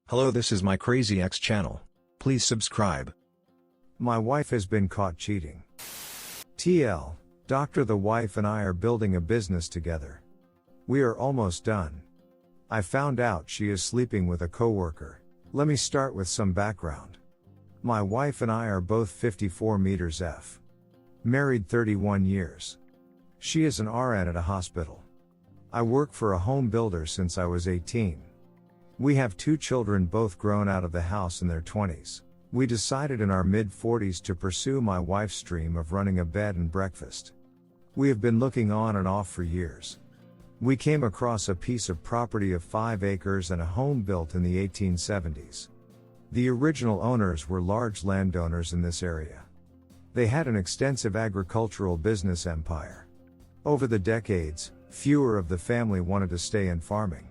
Hello, this is my Crazy Ex channel. Please subscribe. My wife has been caught cheating. TL. Doctor, the wife and I are building a business together. We are almost done. I found out she is sleeping with a coworker. Let me start with some background. My wife and I are both 54 meters F. Married 31 years. She is an RN at a hospital. I work for a home builder since I was 18. We have 2 children, both grown out of the house in their 20s. We decided in our mid-40s to pursue my wife's dream of running a bed and breakfast. We have been looking on and off for years. We came across a piece of property of 5 acres and a home built in the 1870s. The original owners were large landowners in this area. They had an extensive agricultural business empire. Over the decades, fewer of the family wanted to stay in farming.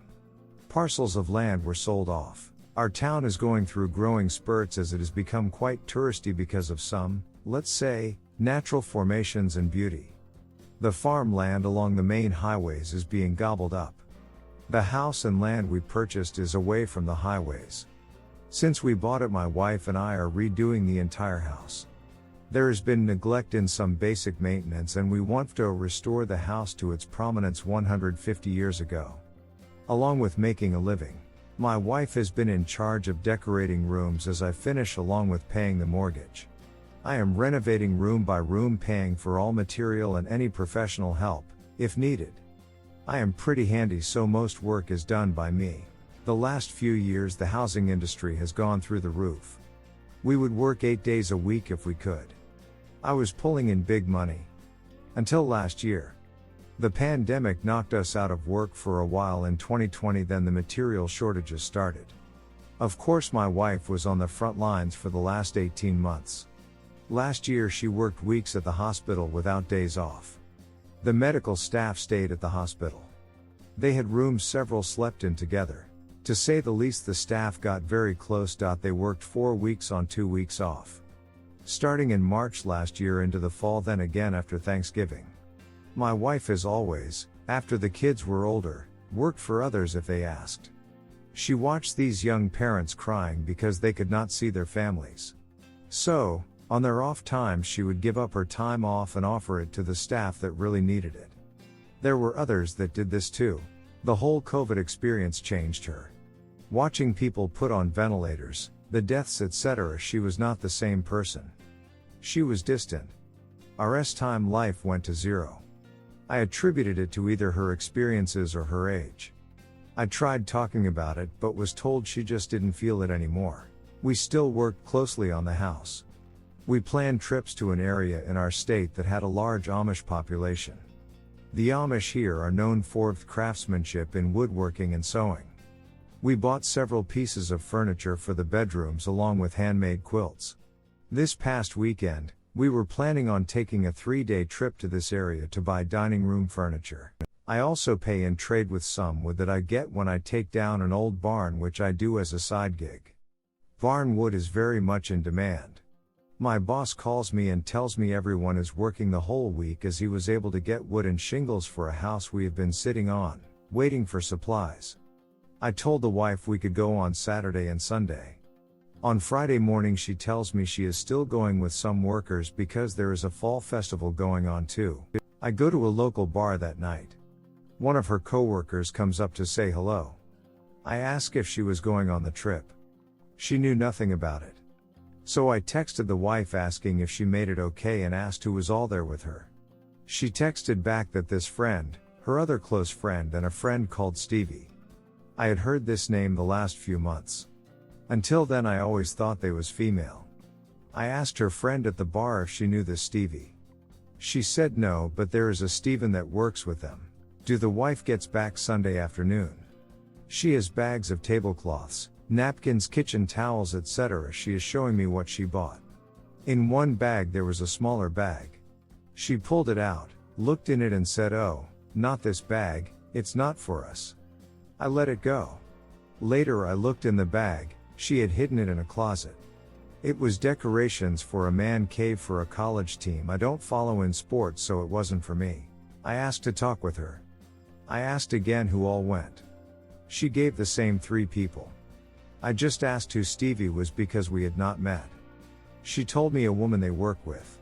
Parcels of land were sold off. Our town is going through growing spurts as it has become quite touristy because of some, let's say, natural formations and beauty. The farmland along the main highways is being gobbled up. The house and land we purchased is away from the highways. Since we bought it, my wife and I are redoing the entire house. There has been neglect in some basic maintenance, and we want to restore the house to its prominence 150 years ago. Along with making a living, my wife has been in charge of decorating rooms as I finish, along with paying the mortgage. I am renovating room by room, paying for all material and any professional help, if needed. I am pretty handy, so most work is done by me. The last few years the housing industry has gone through the roof. We would work 8 days a week if we could. I was pulling in big money. Until last year. The pandemic knocked us out of work for a while in 2020, then the material shortages started. Of course, my wife was on the front lines for the last 18 months. Last year she worked weeks at the hospital without days off. The medical staff stayed at the hospital. They had rooms several slept in together. To say the least, the staff got very close. They worked 4 weeks on, 2 weeks off. Starting in March last year into the fall, then again after Thanksgiving. My wife has always, after the kids were older, worked for others if they asked. She watched these young parents crying because they could not see their families. So, on their off times, she would give up her time off and offer it to the staff that really needed it. There were others that did this too. The whole COVID experience changed her. Watching people put on ventilators, the deaths, etc., she was not the same person. She was distant. Our time life went to zero. I attributed it to either her experiences or her age. I tried talking about it but was told she just didn't feel it anymore. We still worked closely on the house. We planned trips to an area in our state that had a large Amish population. The Amish here are known for craftsmanship in woodworking and sewing. We bought several pieces of furniture for the bedrooms along with handmade quilts. This past weekend, we were planning on taking a 3-day trip to this area to buy dining room furniture. I also pay and trade with some wood that I get when I take down an old barn, which I do as a side gig. Barn wood is very much in demand. My boss calls me and tells me everyone is working the whole week as he was able to get wood and shingles for a house we have been sitting on, waiting for supplies. I told the wife we could go on Saturday and Sunday. On Friday morning she tells me she is still going with some workers because there is a fall festival going on too. I go to a local bar that night. One of her coworkers comes up to say hello. I ask if she was going on the trip. She knew nothing about it. So I texted the wife asking if she made it okay and asked who was all there with her. She texted back that this friend, her other close friend, and a friend called Stevie. I had heard this name the last few months. Until then I always thought they was female. I asked her friend at the bar if she knew this Stevie. She said no, but there is a Steven that works with them. The wife gets back Sunday afternoon. She has bags of tablecloths, napkins, kitchen towels, etc. She is showing me what she bought. In one bag there was a smaller bag. She pulled it out, looked in it and said, "Oh, not this bag, it's not for us." I let it go. Later I looked in the bag. She had hidden it in a closet. It was decorations for a man cave for a college team. I don't follow in sports, so it wasn't for me. I asked to talk with her. I asked again who all went. She gave the same 3 people. I just asked who Stevie was because we had not met. She told me a woman they work with.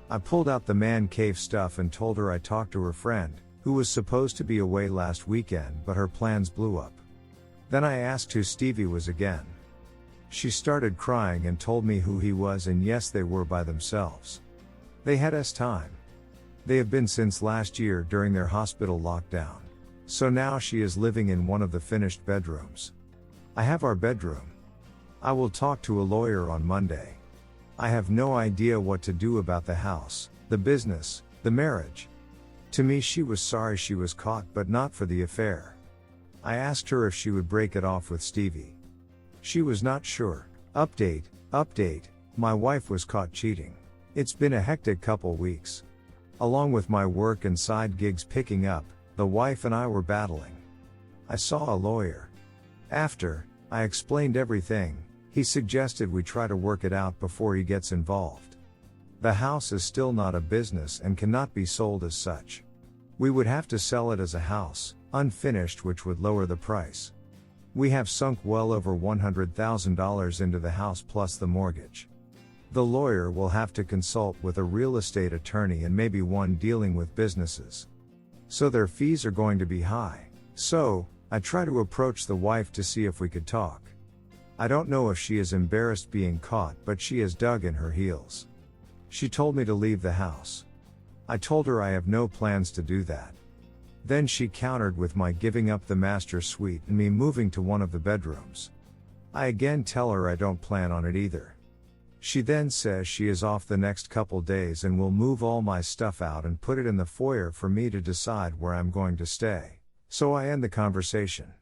I pulled out the man cave stuff and told her I talked to her friend, who was supposed to be away last weekend but her plans blew up. Then I asked who Stevie was again. She started crying and told me who he was, and yes, they were by themselves. They had time. They have been since last year during their hospital lockdown. So now she is living in one of the finished bedrooms. I have our bedroom. I will talk to a lawyer on Monday. I have no idea what to do about the house, the business, the marriage. To me, she was sorry she was caught, but not for the affair. I asked her if she would break it off with Stevie. She was not sure. Update, my wife was caught cheating. It's been a hectic couple weeks. Along with my work and side gigs picking up, the wife and I were battling. I saw a lawyer. After I explained everything, he suggested we try to work it out before he gets involved. The house is still not a business and cannot be sold as such. We would have to sell it as a house, unfinished, which would lower the price. We have sunk well over $100,000 into the house plus the mortgage. The lawyer will have to consult with a real estate attorney and maybe one dealing with businesses. So their fees are going to be high. So, I try to approach the wife to see if we could talk. I don't know if she is embarrassed being caught, but she has dug in her heels. She told me to leave the house. I told her I have no plans to do that. Then she countered with my giving up the master suite and me moving to one of the bedrooms. I again tell her I don't plan on it either. She then says she is off the next couple days and will move all my stuff out and put it in the foyer for me to decide where I'm going to stay. So I end the conversation.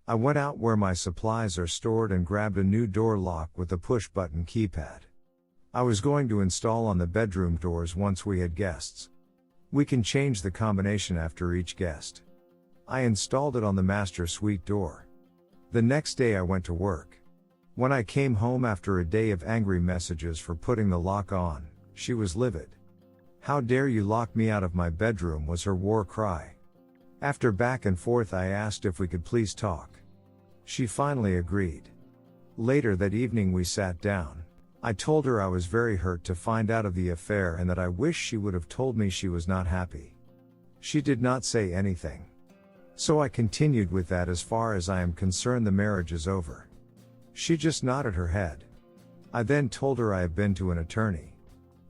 I went out where my supplies are stored and grabbed a new door lock with a push-button keypad. I was going to install on the bedroom doors once we had guests. We can change the combination after each guest. I installed it on the master suite door. The next day I went to work. When I came home after a day of angry messages for putting the lock on, she was livid. "How dare you lock me out of my bedroom," was her war cry. After back and forth, I asked if we could please talk. She finally agreed. Later that evening we sat down. I told her I was very hurt to find out of the affair and that I wish she would have told me she was not happy. She did not say anything. So I continued with that as far as I am concerned the marriage is over. She just nodded her head. I then told her I have been to an attorney.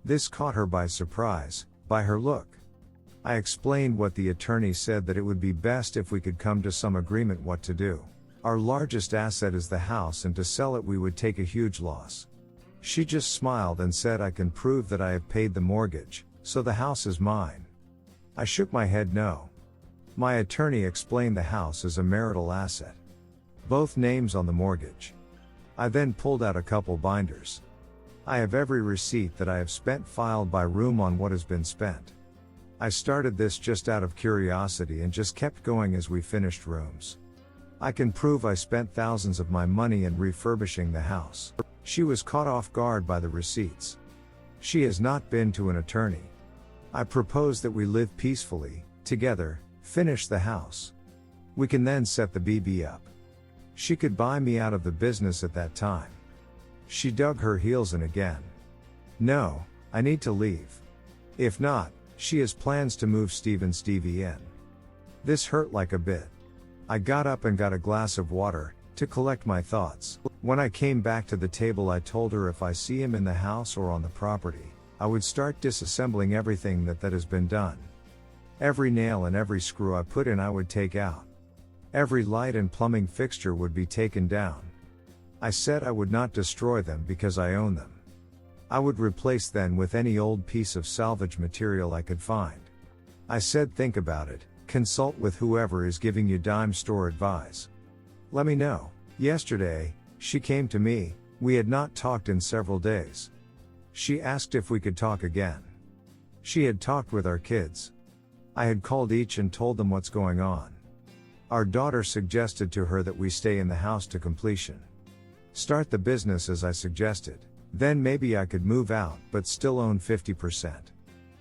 This caught her by surprise, by her look. I explained what the attorney said, that it would be best if we could come to some agreement what to do. Our largest asset is the house, and to sell it we would take a huge loss. She just smiled and said I can prove that I have paid the mortgage, so the house is mine. I shook my head no. My attorney explained the house is a marital asset. Both names on the mortgage. I then pulled out a couple binders. I have every receipt that I have spent filed by room on what has been spent. I started this just out of curiosity and just kept going as we finished rooms. I can prove I spent thousands of my money in refurbishing the house. She was caught off guard by the receipts. She has not been to an attorney. I propose that we live peacefully, together, finish the house. We can then set the BB up. She could buy me out of the business at that time. She dug her heels in again. No, I need to leave. If not, she has plans to move Stevie in. This hurt like a bit. I got up and got a glass of water, to collect my thoughts. When I came back to the table, I told her if I see him in the house or on the property, I would start disassembling everything that has been done. Every nail and every screw I put in I would take out. Every light and plumbing fixture would be taken down. I said I would not destroy them because I own them. I would replace them with any old piece of salvage material I could find. I said think about it, consult with whoever is giving you dime store advice. Let me know. Yesterday, she came to me, we had not talked in several days. She asked if we could talk again. She had talked with our kids. I had called each and told them what's going on. Our daughter suggested to her that we stay in the house to completion. Start the business as I suggested. Then maybe I could move out but still own 50%.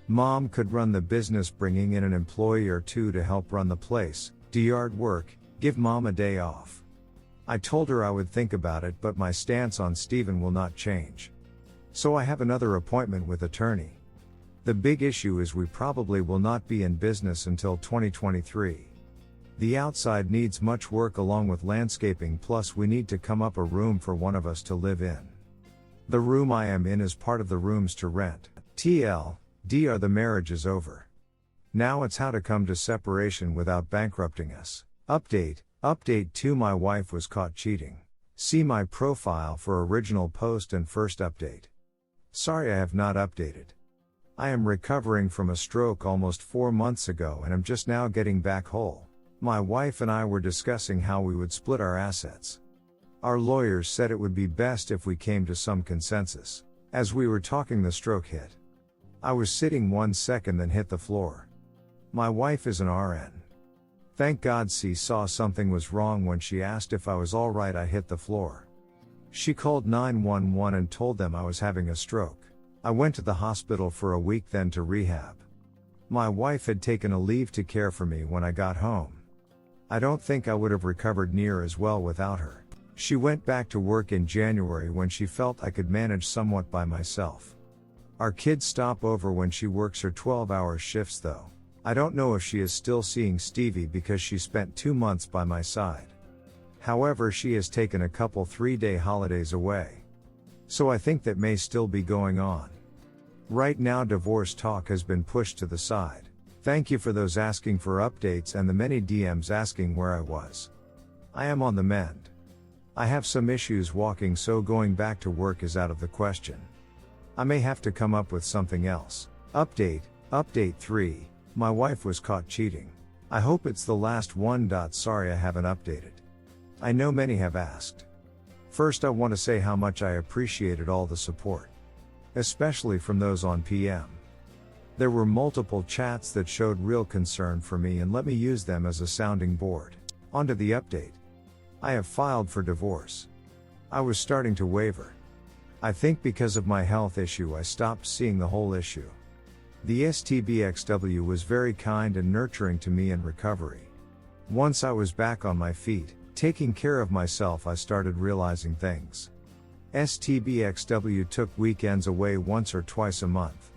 Mom could run the business, bringing in an employee or two to help run the place, do yard work, give mom a day off. I told her I would think about it, but my stance on Steven will not change. So I have another appointment with attorney. The big issue is we probably will not be in business until 2023. The outside needs much work along with landscaping, plus we need to come up a room for one of us to live in. The room I am in is part of the rooms to rent. TLDR, the marriage is over. Now it's how to come to separation without bankrupting us. Update 2, my wife was caught cheating. See my profile for original post and first update. Sorry I have not updated. I am recovering from a stroke almost 4 months ago and am just now getting back whole. My wife and I were discussing how we would split our assets. Our lawyers said it would be best if we came to some consensus. As we were talking, the stroke hit. I was sitting 1 second, then hit the floor. My wife is an RN. Thank God she saw something was wrong when she asked if I was alright. I hit the floor. She called 911 and told them I was having a stroke. I went to the hospital for a week, then to rehab. My wife had taken a leave to care for me when I got home. I don't think I would have recovered near as well without her. She went back to work in January when she felt I could manage somewhat by myself. Our kids stop over when she works her 12-hour shifts though. I don't know if she is still seeing Stevie because she spent 2 months by my side. However, she has taken a couple 3-day holidays away. So I think that may still be going on. Right now divorce talk has been pushed to the side. Thank you for those asking for updates and the many DMs asking where I was. I am on the mend. I have some issues walking, so going back to work is out of the question. I may have to come up with something else. Update 3, my wife was caught cheating. I hope it's the last one. Sorry I haven't updated. I know many have asked. First, I want to say how much I appreciated all the support. Especially from those on PM. There were multiple chats that showed real concern for me and let me use them as a sounding board. On to the update. I have filed for divorce. I was starting to waver. I think because of my health issue I stopped seeing the whole issue. The STBXW was very kind and nurturing to me in recovery. Once I was back on my feet, taking care of myself, I started realizing things. STBXW took weekends away once or twice a month.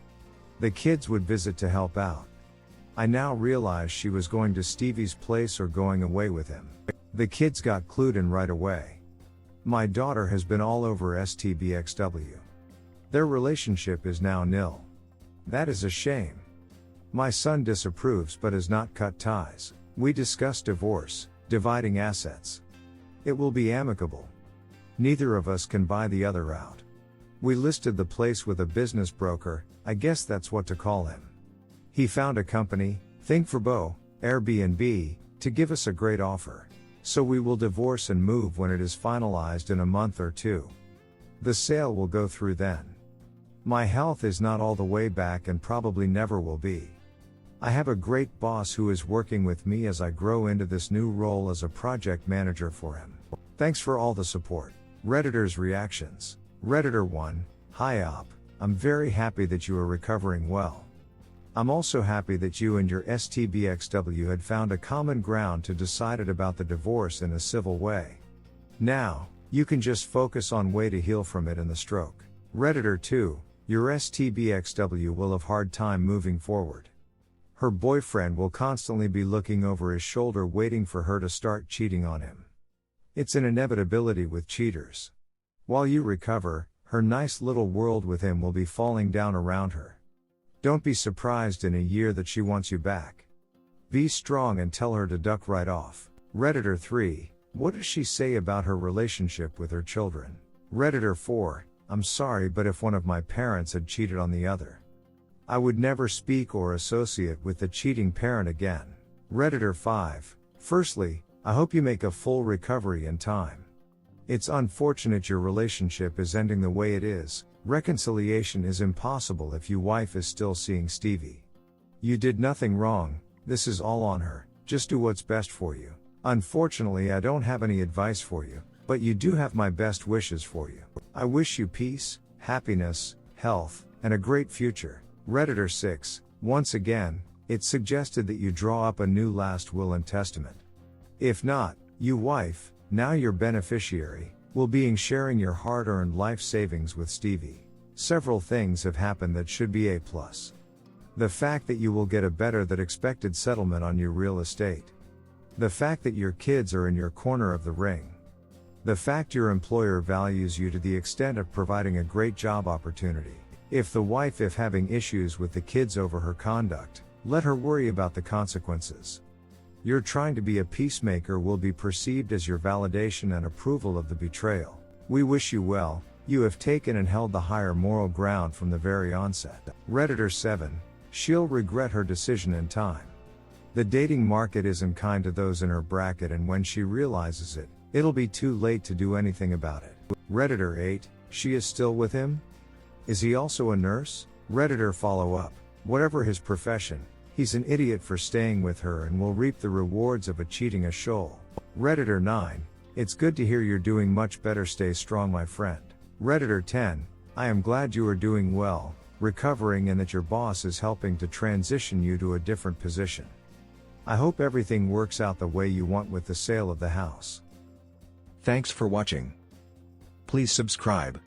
The kids would visit to help out. I now realize she was going to Stevie's place or going away with him. The kids got clued in right away. My daughter has been all over STBXW. Their relationship is now nil. That is a shame. My son disapproves but has not cut ties. We discussed divorce, dividing assets. It will be amicable. Neither of us can buy the other out. We listed the place with a business broker, I guess that's what to call him. He found a company, Think for Bo, Airbnb, to give us a great offer. So we will divorce and move when it is finalized in a month or 2. The sale will go through then. My health is not all the way back and probably never will be. I have a great boss who is working with me as I grow into this new role as a project manager for him. Thanks for all the support. Redditors' reactions. Redditor 1, hi Op, I'm very happy that you are recovering well. I'm also happy that you and your STBXW had found a common ground to decide about the divorce in a civil way. Now, you can just focus on way to heal from it and the stroke. Redditor 2, your STBXW will have hard time moving forward. Her boyfriend will constantly be looking over his shoulder waiting for her to start cheating on him. It's an inevitability with cheaters. While you recover, her nice little world with him will be falling down around her. Don't be surprised in a year that she wants you back. Be strong and tell her to duck right off. Redditor 3, what does she say about her relationship with her children? Redditor 4, I'm sorry, but if one of my parents had cheated on the other, I would never speak or associate with the cheating parent again. Redditor 5, firstly, I hope you make a full recovery in time. It's unfortunate your relationship is ending the way it is. Reconciliation is impossible if your wife is still seeing Stevie. You did nothing wrong, this is all on her, just do what's best for you. Unfortunately, I don't have any advice for you, but you do have my best wishes for you. I wish you peace, happiness, health, and a great future. Redditor 6, once again, it's suggested that you draw up a new last will and testament. If not, you wife, Now your beneficiary will be sharing your hard-earned life savings with Stevie. Several things have happened that should be A+. The fact that you will get a better than expected settlement on your real estate. The fact that your kids are in your corner of the ring. The fact your employer values you to the extent of providing a great job opportunity. If the wife having issues with the kids over her conduct, let her worry about the consequences. Your trying to be a peacemaker will be perceived as your validation and approval of the betrayal. We wish you well, you have taken and held the higher moral ground from the very onset. Redditor 7, she'll regret her decision in time. The dating market isn't kind to those in her bracket, and when she realizes it, it'll be too late to do anything about it. Redditor 8, she is still with him? Is he also a nurse? Redditor follow-up, whatever his profession, he's an idiot for staying with her and will reap the rewards of a cheating a shoal. Redditor 9, it's good to hear you're doing much better, stay strong my friend. Redditor 10, I am glad you are doing well, recovering, and that your boss is helping to transition you to a different position. I hope everything works out the way you want with the sale of the house. Thanks for watching. Please subscribe.